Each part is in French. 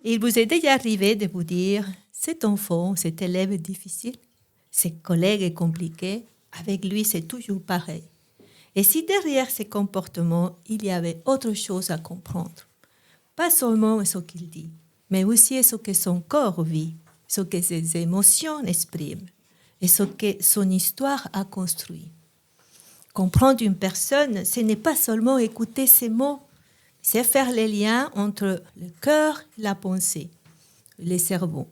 Il vous est déjà arrivé de vous dire, cet enfant, cet élève est difficile, ses collègues est compliqué, avec lui c'est toujours pareil. Et si derrière ces comportements, il y avait autre chose à comprendre, pas seulement ce qu'il dit, mais aussi ce que son corps vit, ce que ses émotions expriment et ce que son histoire a construit. Comprendre une personne, ce n'est pas seulement écouter ses mots, c'est faire les liens entre le cœur, la pensée, le cerveau.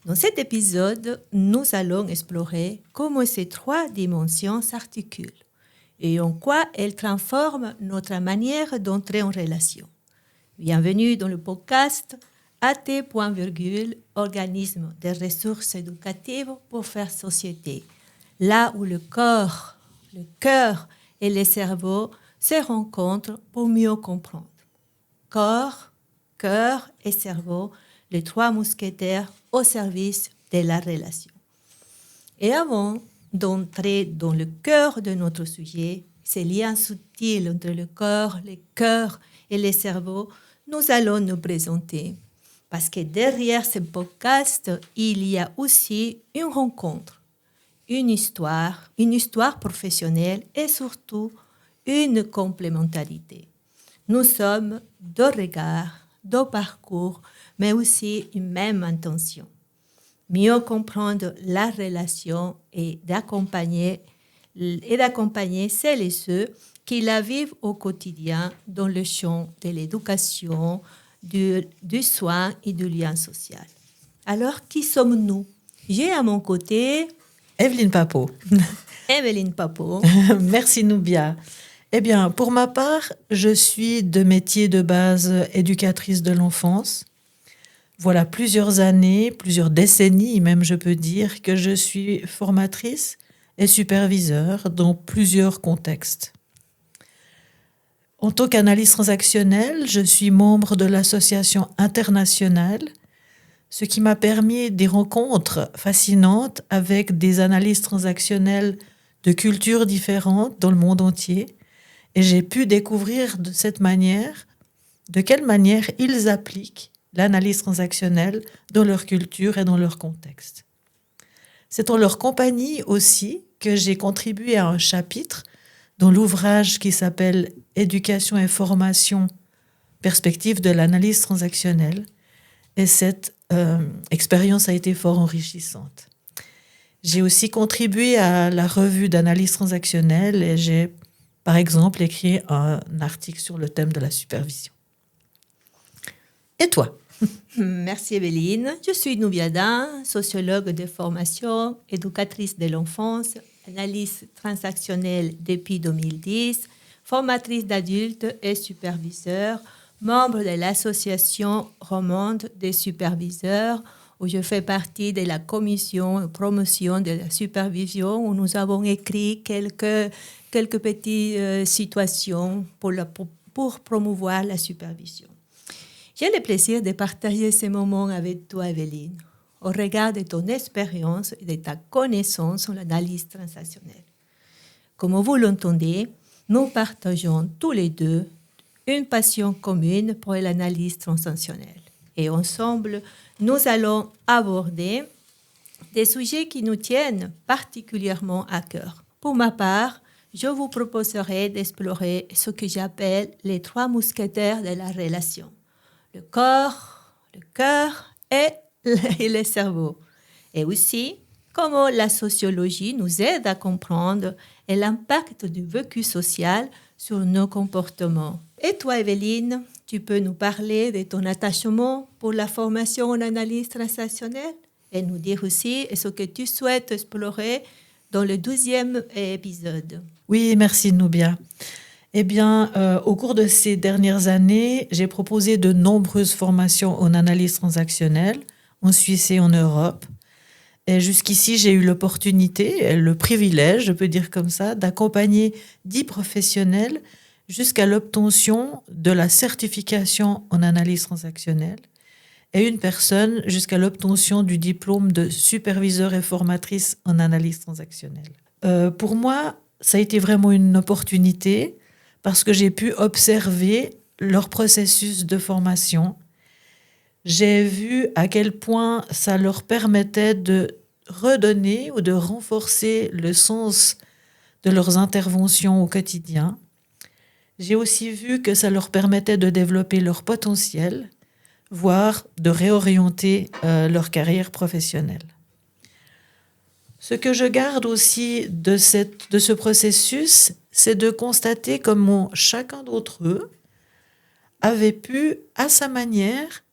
Dans cet épisode, nous allons explorer comment ces trois dimensions s'articulent et en quoi elles transforment notre manière d'entrer en relation. Bienvenue dans le podcast AT.virgule, organisme des ressources éducatives pour faire société, là où le corps, le cœur et le cerveau se rencontrent pour mieux comprendre. Corps, cœur et cerveau, les trois mousquetaires au service de la relation. Et avant d'entrer dans le cœur de notre sujet, ces liens subtils entre le corps, le cœur et le cerveau, nous allons nous présenter. Parce que derrière ce podcast, il y a aussi une rencontre, une histoire professionnelle et surtout une complémentarité. Nous sommes deux regards, deux parcours, mais aussi une même intention. Mieux comprendre la relation et d'accompagner celles et ceux qui la vivent au quotidien dans le champ de l'éducation, du soin et du lien social. Alors, qui sommes-nous? J'ai à mon côté Evelyne Papeau. Evelyne Papeau. Merci Noubia. Eh bien, pour ma part, je suis de métier de base éducatrice de l'enfance. Voilà plusieurs années, plusieurs décennies même je peux dire, que je suis formatrice et superviseur dans plusieurs contextes. En tant qu'analyste transactionnelle, je suis membre de l'association internationale, ce qui m'a permis des rencontres fascinantes avec des analystes transactionnels de cultures différentes dans le monde entier. Et j'ai pu découvrir de quelle manière ils appliquent l'analyse transactionnelle dans leur culture et dans leur contexte. C'est en leur compagnie aussi que j'ai contribué à un chapitre dans l'ouvrage qui s'appelle « Éducation et formation, perspective de l'analyse transactionnelle ». Et cette expérience a été fort enrichissante. J'ai aussi contribué à la revue d'analyse transactionnelle et j'ai par exemple, écrit un article sur le thème de la supervision. Et toi? Merci Evelyne. Je suis Noubiada, sociologue de formation, éducatrice de l'enfance, analyste transactionnelle depuis 2010, formatrice d'adultes et superviseur, membre de l'association romande des superviseurs, où je fais partie de la commission de promotion de la supervision, où nous avons écrit quelques petites situations pour promouvoir la supervision. J'ai le plaisir de partager ces moments avec toi, Evelyne, au regard de ton expérience et de ta connaissance en l'analyse transactionnelle. Comme vous l'entendez, nous partageons tous les deux une passion commune pour l'analyse transactionnelle. Et ensemble, nous allons aborder des sujets qui nous tiennent particulièrement à cœur. Pour ma part, je vous proposerai d'explorer ce que j'appelle les trois mousquetaires de la relation. Le corps, le cœur et le cerveau. Et aussi, comment la sociologie nous aide à comprendre l'impact du vécu social sur nos comportements. Et toi, Evelyne, tu peux nous parler de ton attachement pour la formation en analyse transactionnelle et nous dire aussi ce que tu souhaites explorer dans le 12e épisode. Oui, merci Noubia. Eh bien, au cours de ces dernières années, j'ai proposé de nombreuses formations en analyse transactionnelle en Suisse et en Europe. Et jusqu'ici, j'ai eu l'opportunité, le privilège, je peux dire comme ça, d'accompagner 10 professionnels jusqu'à l'obtention de la certification en analyse transactionnelle et une personne jusqu'à l'obtention du diplôme de superviseur et formatrice en analyse transactionnelle. Pour moi, ça a été vraiment une opportunité parce que j'ai pu observer leur processus de formation, j'ai vu à quel point ça leur permettait de redonner ou de renforcer le sens de leurs interventions au quotidien. J'ai aussi vu que ça leur permettait de développer leur potentiel, voire de réorienter leur carrière professionnelle. Ce que je garde aussi de ce processus, c'est de constater comment chacun d'entre eux avait pu, à sa manière,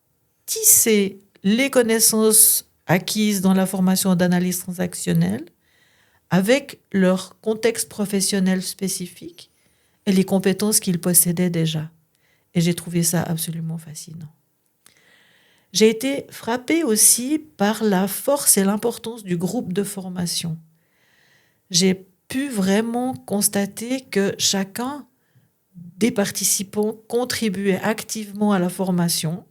tisser les connaissances acquises dans la formation d'analyse transactionnelle avec leur contexte professionnel spécifique et les compétences qu'ils possédaient déjà. Et j'ai trouvé ça absolument fascinant. J'ai été frappée aussi par la force et l'importance du groupe de formation. J'ai pu vraiment constater que chacun des participants contribuait activement à la formation,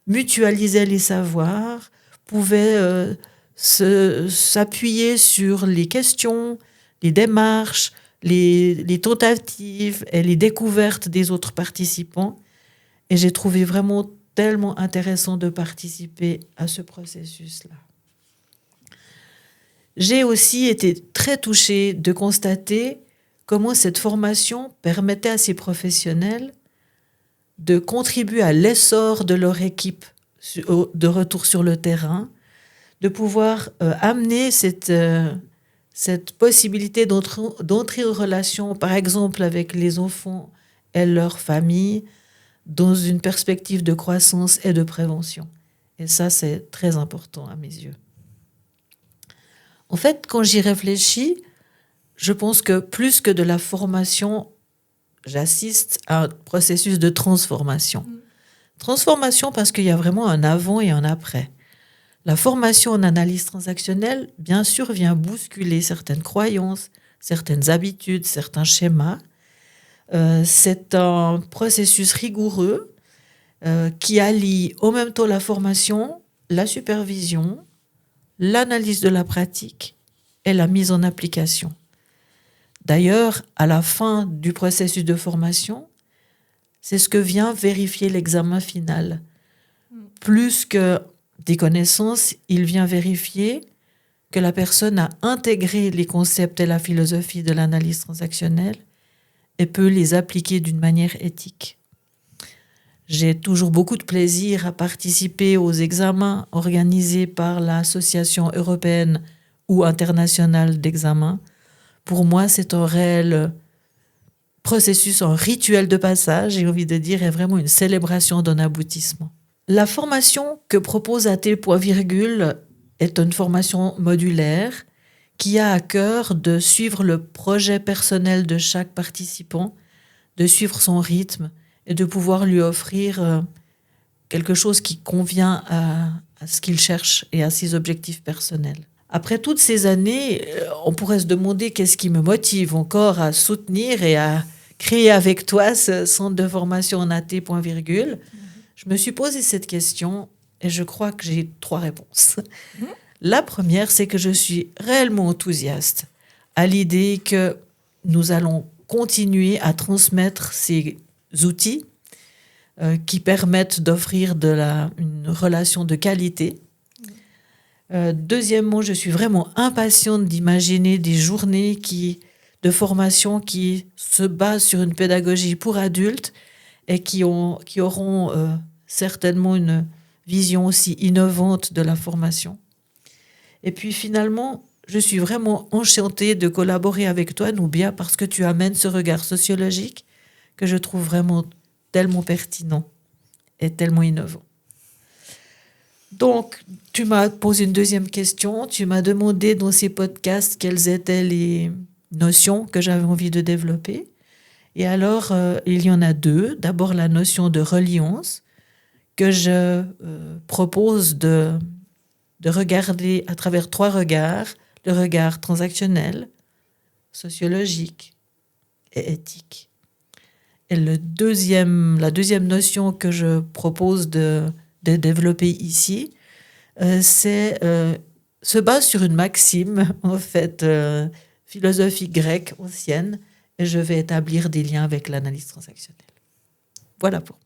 mutualisait les savoirs, pouvait s'appuyer sur les questions, les démarches, les tentatives et les découvertes des autres participants. Et j'ai trouvé vraiment tellement intéressant de participer à ce processus-là. J'ai aussi été très touchée de constater comment cette formation permettait à ces professionnels de contribuer à l'essor de leur équipe de retour sur le terrain, de pouvoir amener cette possibilité d'entrer en relation, par exemple, avec les enfants et leurs familles, dans une perspective de croissance et de prévention. Et ça, c'est très important à mes yeux. En fait, quand j'y réfléchis, je pense que plus que de la formation, j'assiste à un processus de transformation. Transformation parce qu'il y a vraiment un avant et un après. La formation en analyse transactionnelle, bien sûr, vient bousculer certaines croyances, certaines habitudes, certains schémas. C'est un processus rigoureux qui allie en même temps la formation, la supervision, l'analyse de la pratique et la mise en application. D'ailleurs, à la fin du processus de formation, c'est ce que vient vérifier l'examen final. Plus que des connaissances, il vient vérifier que la personne a intégré les concepts et la philosophie de l'analyse transactionnelle et peut les appliquer d'une manière éthique. J'ai toujours beaucoup de plaisir à participer aux examens organisés par l'Association européenne ou internationale d'examen. Pour moi, c'est un réel processus, un rituel de passage, j'ai envie de dire, est vraiment une célébration d'un aboutissement. La formation que propose AT., est une formation modulaire qui a à cœur de suivre le projet personnel de chaque participant, de suivre son rythme et de pouvoir lui offrir quelque chose qui convient à ce qu'il cherche et à ses objectifs personnels. Après toutes ces années, on pourrait se demander qu'est-ce qui me motive encore à soutenir et à créer avec toi ce centre de formation en AT.. Je me suis posé cette question et je crois que j'ai 3 réponses. La première, c'est que je suis réellement enthousiaste à l'idée que nous allons continuer à transmettre ces outils qui permettent d'offrir une relation de qualité. Deuxièmement, je suis vraiment impatiente d'imaginer des journées de formation qui se basent sur une pédagogie pour adultes et qui auront certainement une vision aussi innovante de la formation. Et puis finalement, je suis vraiment enchantée de collaborer avec toi, Noubia, parce que tu amènes ce regard sociologique que je trouve vraiment tellement pertinent et tellement innovant. Donc, tu m'as posé une deuxième question. Tu m'as demandé dans ces podcasts quelles étaient les notions que j'avais envie de développer. Et alors, il y en a 2. D'abord, la notion de reliance que je propose de regarder à travers 3 regards. Le regard transactionnel, sociologique et éthique. Et la deuxième notion que je propose de développer ici, se base sur une maxime, en fait, philosophie grecque ancienne, et je vais établir des liens avec l'analyse transactionnelle. Voilà pour moi.